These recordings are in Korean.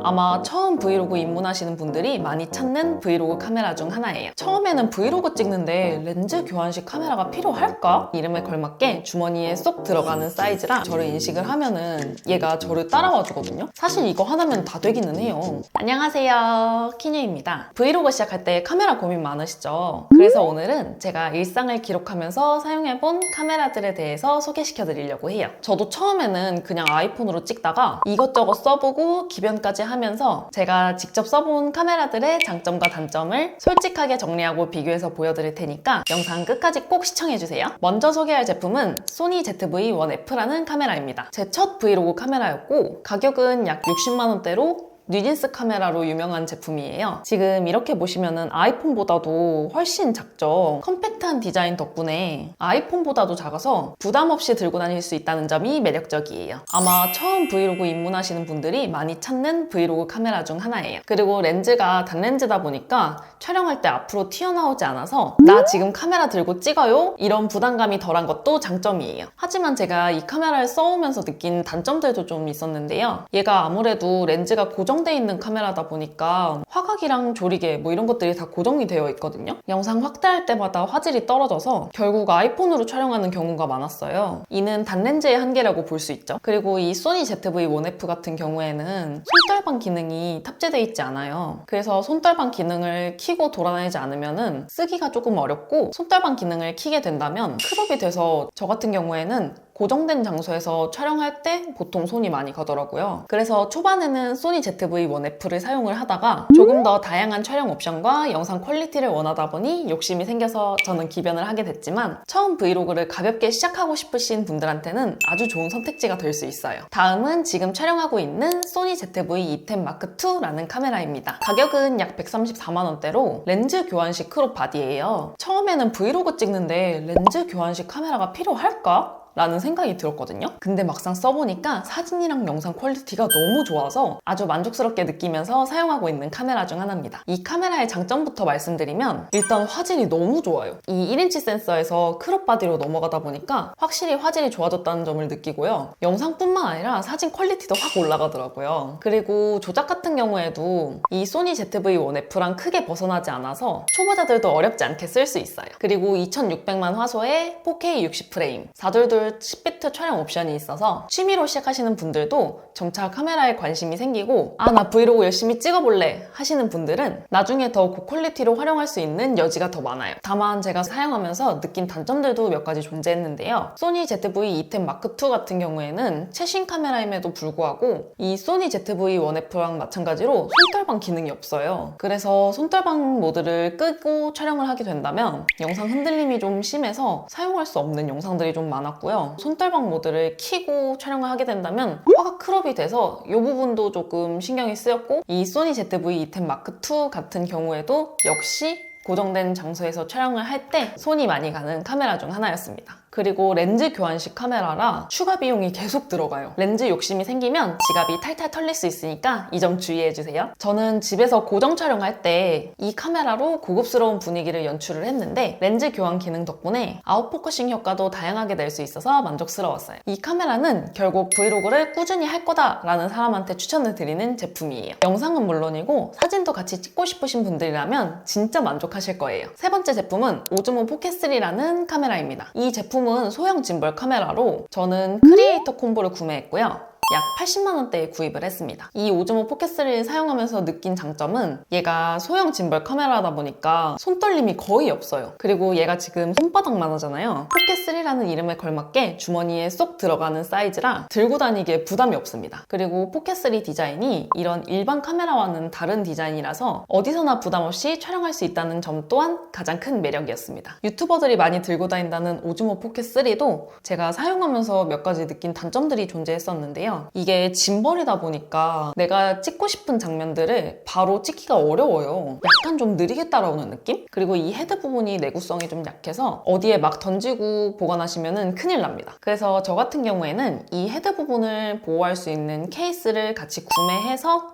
아마 처음 브이로그 입문하시는 분들이 많이 찾는 브이로그 카메라 중 하나예요. 처음에는 브이로그 찍는데 렌즈 교환식 카메라가 필요할까? 이름에 걸맞게 주머니에 쏙 들어가는 사이즈라 저를 인식을 하면은 얘가 저를 따라와 주거든요. 사실 이거 하나면 다 되기는 해요. 안녕하세요, 키뉴입니다. 브이로그 시작할 때 카메라 고민 많으시죠? 그래서 오늘은 제가 일상을 기록하면서 사용해본 카메라들에 대해서 소개시켜 드리려고 해요. 저도 처음에는 그냥 아이폰으로 찍다가 이것저것 써보고 기변까지 하면서 제가 직접 써본 카메라들의 장점과 단점을 솔직하게 정리하고 비교해서 보여드릴 테니까 영상 끝까지 꼭 시청해주세요. 먼저 소개할 제품은 소니 ZV-1F라는 카메라입니다. 제 첫 브이로그 카메라였고 가격은 약 60만 원대로 뉴진스 카메라로 유명한 제품이에요. 지금 이렇게 보시면은 아이폰보다도 훨씬 작죠. 컴팩트한 디자인 덕분에 아이폰보다도 작아서 부담 없이 들고 다닐 수 있다는 점이 매력적이에요. 아마 처음 브이로그 입문하시는 분들이 많이 찾는 브이로그 카메라 중 하나예요. 그리고 렌즈가 단렌즈다 보니까 촬영할 때 앞으로 튀어나오지 않아서 나 지금 카메라 들고 찍어요? 이런 부담감이 덜한 것도 장점이에요. 하지만 제가 이 카메라를 써오면서 느낀 단점들도 좀 있었는데요. 얘가 아무래도 렌즈가 고정돼 있는 카메라다 보니까 화각이랑 조리개 뭐 이런 것들이 다 고정이 되어 있거든요. 영상 확대할 때마다 화질이 떨어져서 결국 아이폰으로 촬영하는 경우가 많았어요. 이는 단렌즈의 한계라고 볼 수 있죠. 그리고 이 소니 ZV-1F 같은 경우에는 손떨방 기능이 탑재되어 있지 않아요. 그래서 손떨방 기능을 켜고 돌아다니지 않으면 쓰기가 조금 어렵고 손떨방 기능을 켜게 된다면 크롭이 돼서 저 같은 경우에는 고정된 장소에서 촬영할 때 보통 손이 많이 가더라고요. 그래서 초반에는 소니 ZV-1F를 사용을 하다가 조금 더 다양한 촬영 옵션과 영상 퀄리티를 원하다 보니 욕심이 생겨서 저는 기변을 하게 됐지만 처음 브이로그를 가볍게 시작하고 싶으신 분들한테는 아주 좋은 선택지가 될 수 있어요. 다음은 지금 촬영하고 있는 소니 ZV-E10 Mark2라는 카메라입니다. 가격은 약 134만 원대로 렌즈 교환식 크롭 바디예요. 처음에는 브이로그 찍는데 렌즈 교환식 카메라가 필요할까? 라는 생각이 들었거든요. 근데 막상 써보니까 사진이랑 영상 퀄리티가 너무 좋아서 아주 만족스럽게 느끼면서 사용하고 있는 카메라 중 하나입니다. 이 카메라의 장점부터 말씀드리면 일단 화질이 너무 좋아요. 이 1인치 센서에서 크롭 바디로 넘어가다 보니까 확실히 화질이 좋아졌다는 점을 느끼고요. 영상뿐만 아니라 사진 퀄리티도 확 올라가더라고요. 그리고 조작 같은 경우에도 이 소니 ZV-1F랑 크게 벗어나지 않아서 초보자들도 어렵지 않게 쓸 수 있어요. 그리고 2600만 화소의 4K 60프레임, 422 10비트 촬영 옵션이 있어서 취미로 시작하시는 분들도 점차 카메라에 관심이 생기고 나 브이로그 열심히 찍어볼래 하시는 분들은 나중에 더 고퀄리티로 활용할 수 있는 여지가 더 많아요. 다만 제가 사용하면서 느낀 단점들도 몇 가지 존재했는데요. 소니 ZV-E10 Mark2 같은 경우에는 최신 카메라임에도 불구하고 이 소니 ZV-1F랑 마찬가지로 손떨방 기능이 없어요. 그래서 손떨방 모드를 끄고 촬영을 하게 된다면 영상 흔들림이 좀 심해서 사용할 수 없는 영상들이 좀 많았고요. 손떨방 모드를 켜고 촬영을 하게 된다면 화각 크롭이 돼서 이 부분도 조금 신경이 쓰였고 이 소니 ZV-E10 Mark2 같은 경우에도 역시 고정된 장소에서 촬영을 할 때 손이 많이 가는 카메라 중 하나였습니다. 그리고 렌즈 교환식 카메라라 추가 비용이 계속 들어가요. 렌즈 욕심이 생기면 지갑이 탈탈 털릴 수 있으니까 이 점 주의해주세요. 저는 집에서 고정 촬영할 때 이 카메라로 고급스러운 분위기를 연출을 했는데 렌즈 교환 기능 덕분에 아웃포커싱 효과도 다양하게 낼 수 있어서 만족스러웠어요. 이 카메라는 결국 브이로그를 꾸준히 할 거다라는 사람한테 추천을 드리는 제품이에요. 영상은 물론이고 사진도 같이 찍고 싶으신 분들이라면 진짜 만족하실 거예요. 세 번째 제품은 오즈모 포켓3라는 카메라입니다. 이 제품은 소형 짐벌 카메라로 저는 크리에이터 콤보를 구매했고요. 약 80만 원대에 구입을 했습니다. 이 오즈모 포켓3를 사용하면서 느낀 장점은 얘가 소형 짐벌 카메라다 보니까 손떨림이 거의 없어요. 그리고 얘가 지금 손바닥만 하잖아요. 포켓3라는 이름에 걸맞게 주머니에 쏙 들어가는 사이즈라 들고 다니기에 부담이 없습니다. 그리고 포켓3 디자인이 이런 일반 카메라와는 다른 디자인이라서 어디서나 부담 없이 촬영할 수 있다는 점 또한 가장 큰 매력이었습니다. 유튜버들이 많이 들고 다닌다는 오즈모 포켓3도 제가 사용하면서 몇 가지 느낀 단점들이 존재했었는데요. 이게 짐벌이다 보니까 내가 찍고 싶은 장면들을 바로 찍기가 어려워요. 약간 좀 느리게 따라오는 느낌? 그리고 이 헤드 부분이 내구성이 좀 약해서 어디에 막 던지고 보관하시면 큰일 납니다. 그래서 저 같은 경우에는 이 헤드 부분을 보호할 수 있는 케이스를 같이 구매해서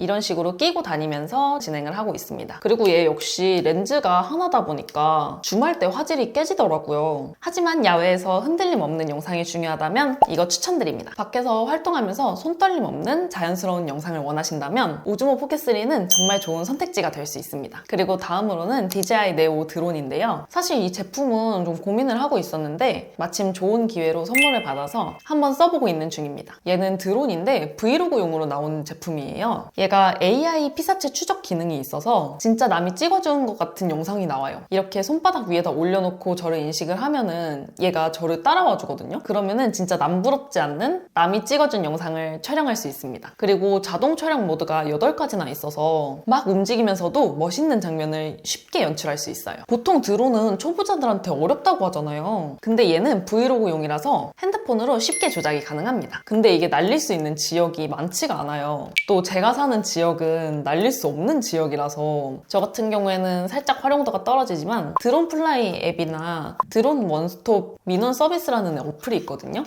이런 식으로 끼고 다니면서 진행을 하고 있습니다. 그리고 얘 역시 렌즈가 하나다 보니까 줌할 때 화질이 깨지더라고요. 하지만 야외에서 흔들림 없는 영상이 중요하다면 이거 추천드립니다. 밖에서 활동하면서 손떨림 없는 자연스러운 영상을 원하신다면 오즈모 포켓3는 정말 좋은 선택지가 될 수 있습니다. 그리고 다음으로는 DJI 네오 드론인데요. 사실 이 제품은 좀 고민을 하고 있었는데 마침 좋은 기회로 선물을 받아서 한번 써보고 있는 중입니다. 얘는 드론인데 브이로그용으로 나온 제품이에요. 얘가 AI 피사체 추적 기능이 있어서 진짜 남이 찍어주는 것 같은 영상이 나와요. 이렇게 손바닥 위에다 올려놓고 저를 인식을 하면은 얘가 저를 따라와 주거든요. 그러면은 진짜 남부럽지 않는 남이 찍어준 영상을 촬영할 수 있습니다. 그리고 자동 촬영 모드가 8가지나 있어서 막 움직이면서도 멋있는 장면을 쉽게 연출할 수 있어요. 보통 드론은 초보자들한테 어렵다고 하잖아요. 근데 얘는 브이로그용이라서 핸드폰으로 쉽게 조작이 가능합니다. 근데 이게 날릴 수 있는 지역이 많지가 않아요. 또 제가 사는 지역은 날릴 수 없는 지역이라서 저 같은 경우에는 살짝 활용도가 떨어지지만 드론 플라이 앱이나 드론 원스톱 민원 서비스라는 어플이 있거든요.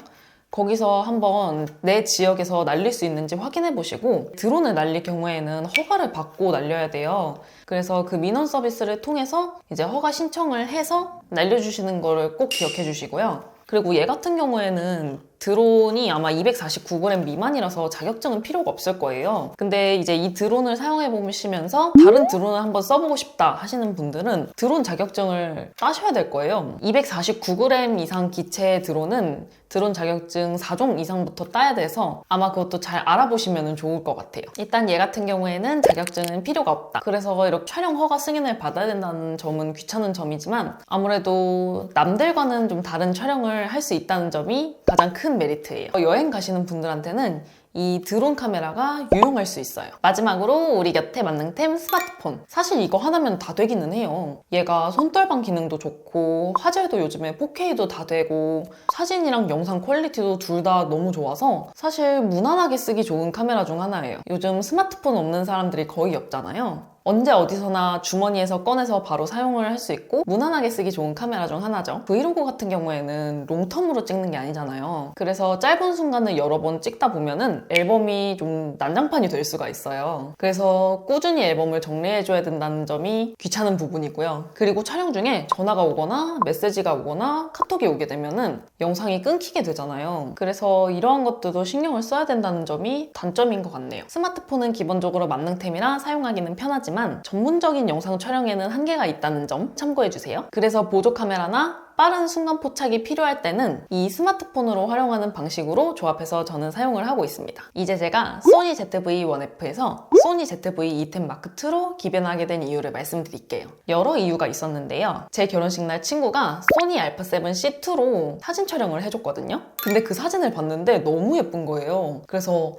거기서 한번 내 지역에서 날릴 수 있는지 확인해 보시고 드론을 날릴 경우에는 허가를 받고 날려야 돼요. 그래서 그 민원 서비스를 통해서 이제 허가 신청을 해서 날려주시는 거를 꼭 기억해 주시고요. 그리고 얘 같은 경우에는 드론이 아마 249g 미만이라서 자격증은 필요가 없을 거예요. 근데 이제 이 드론을 사용해 보시면서 다른 드론을 한번 써보고 싶다 하시는 분들은 드론 자격증을 따셔야 될 거예요. 249g 이상 기체의 드론은 드론 자격증 4종 이상부터 따야 돼서 아마 그것도 잘 알아보시면 좋을 것 같아요. 일단 얘 같은 경우에는 자격증은 필요가 없다. 그래서 이렇게 촬영 허가 승인을 받아야 된다는 점은 귀찮은 점이지만 아무래도 남들과는 좀 다른 촬영을 할 수 있다는 점이 가장 큰 메리트예요. 여행 가시는 분들한테는 이 드론 카메라가 유용할 수 있어요. 마지막으로 우리 곁에 만능템 스마트폰. 사실 이거 하나면 다 되기는 해요. 얘가 손떨방 기능도 좋고 화질도 요즘에 4K도 다 되고 사진이랑 영상 퀄리티도 둘 다 너무 좋아서 사실 무난하게 쓰기 좋은 카메라 중 하나예요. 요즘 스마트폰 없는 사람들이 거의 없잖아요. 언제 어디서나 주머니에서 꺼내서 바로 사용을 할 수 있고 무난하게 쓰기 좋은 카메라 중 하나죠. 브이로그 같은 경우에는 롱텀으로 찍는 게 아니잖아요. 그래서 짧은 순간을 여러 번 찍다 보면은 앨범이 좀 난장판이 될 수가 있어요. 그래서 꾸준히 앨범을 정리해줘야 된다는 점이 귀찮은 부분이고요. 그리고 촬영 중에 전화가 오거나 메시지가 오거나 카톡이 오게 되면은 영상이 끊기게 되잖아요. 그래서 이러한 것들도 신경을 써야 된다는 점이 단점인 것 같네요. 스마트폰은 기본적으로 만능템이라 사용하기는 편하지만 전문적인 영상 촬영에는 한계가 있다는 점 참고해주세요. 그래서 보조 카메라나 빠른 순간 포착이 필요할 때는 이 스마트폰으로 활용하는 방식으로 조합해서 저는 사용을 하고 있습니다. 이제 제가 소니 ZV-1F에서 소니 ZV-E10 마크2로 기변하게 된 이유를 말씀드릴게요. 여러 이유가 있었는데요. 제 결혼식 날 친구가 소니 α7C2로 사진 촬영을 해줬거든요. 근데 그 사진을 봤는데 너무 예쁜 거예요. 그래서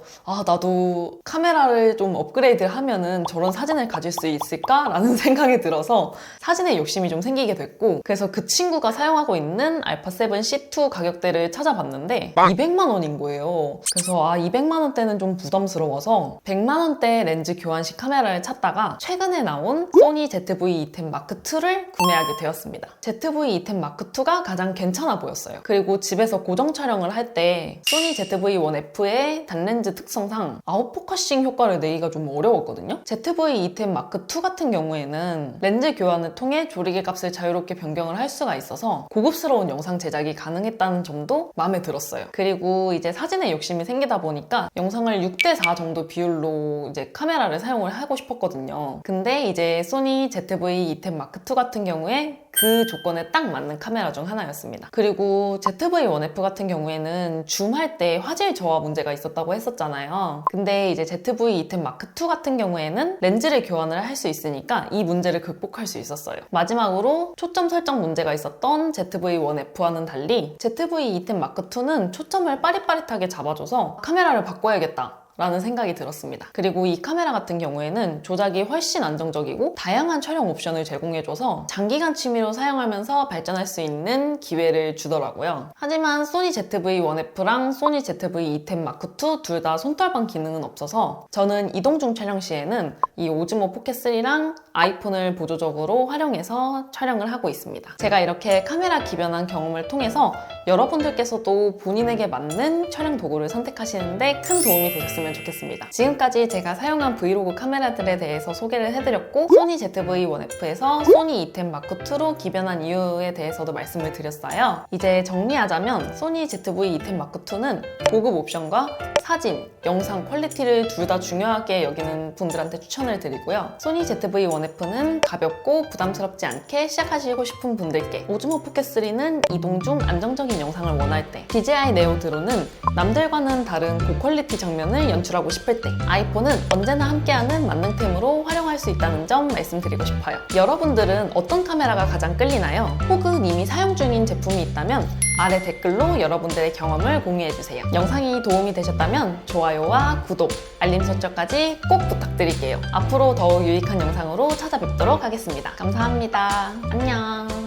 나도 카메라를 좀 업그레이드 하면은 저런 사진을 가질 수 있을까? 라는 생각이 들어서 사진에 욕심이 좀 생기게 됐고 그래서 그 친구가 사용하고 있는 α7C2 가격대를 찾아봤는데 200만 원인 거예요. 그래서 200만 원대는 좀 부담스러워서 100만 원대 렌즈 교환식 카메라를 찾다가 최근에 나온 소니 ZV-E10 마크2를 구매하게 되었습니다. ZV-E10 마크2가 가장 괜찮아 보였어요. 그리고 집에서 고정 촬영을 할 때 소니 ZV-1F의 단렌즈 특성상 아웃포커싱 효과를 내기가 좀 어려웠거든요. ZV-E10 마크2 같은 경우에는 렌즈 교환을 통해 조리개 값을 자유롭게 변경을 할 수가 있어서 고급스러운 영상 제작이 가능했다는 점도 마음에 들었어요. 그리고 이제 사진에 욕심이 생기다 보니까 영상을 6대4 정도 비율로 이제 카메라를 사용을 하고 싶었거든요. 근데 이제 소니 ZV-E10 마크2 같은 경우에 그 조건에 딱 맞는 카메라 중 하나였습니다. 그리고 ZV-1F 같은 경우에는 줌할 때 화질 저하 문제가 있었다고 했었잖아요. 근데 이제 ZV-E10 마크2 같은 경우에는 렌즈를 교환을 할 수 있으니까 이 문제를 극복할 수 있었어요. 마지막으로 초점 설정 문제가 있었던 ZV-1F와는 달리 ZV-E10 마크2는 초점을 빠릿빠릿하게 잡아줘서 카메라를 바꿔야겠다 라는 생각이 들었습니다. 그리고 이 카메라 같은 경우에는 조작이 훨씬 안정적이고 다양한 촬영 옵션을 제공해줘서 장기간 취미로 사용하면서 발전할 수 있는 기회를 주더라고요. 하지만 소니 ZV-1F랑 소니 ZV-E10 마크2 둘 다 손떨방 기능은 없어서 저는 이동 중 촬영 시에는 이 오즈모 포켓3랑 아이폰을 보조적으로 활용해서 촬영을 하고 있습니다. 제가 이렇게 카메라 기변한 경험을 통해서 여러분들께서도 본인에게 맞는 촬영 도구를 선택하시는데 큰 도움이 되셨으면 보셨으면 좋겠습니다. 지금까지 제가 사용한 브이로그 카메라들에 대해서 소개를 해드렸고 소니 ZV-1F에서 소니 E10 마크2로 기변한 이유에 대해서도 말씀을 드렸어요. 이제 정리하자면 소니 ZV-E10 마크2는 고급 옵션과 사진, 영상 퀄리티를 둘 다 중요하게 여기는 분들한테 추천을 드리고요. 소니 ZV-1F는 가볍고 부담스럽지 않게 시작하시고 싶은 분들께, 오즈모 포켓3는 이동 중 안정적인 영상을 원할 때, DJI 네오 드론은 남들과는 다른 고퀄리티 장면을 연출하고 싶을 때, 아이폰은 언제나 함께하는 만능템으로 활용할 수 있다는 점 말씀드리고 싶어요. 여러분들은 어떤 카메라가 가장 끌리나요? 혹은 이미 사용 중인 제품이 있다면 아래 댓글로 여러분들의 경험을 공유해주세요. 영상이 도움이 되셨다면 좋아요와 구독, 알림 설정까지 꼭 부탁드릴게요. 앞으로 더욱 유익한 영상으로 찾아뵙도록 하겠습니다. 감사합니다. 안녕.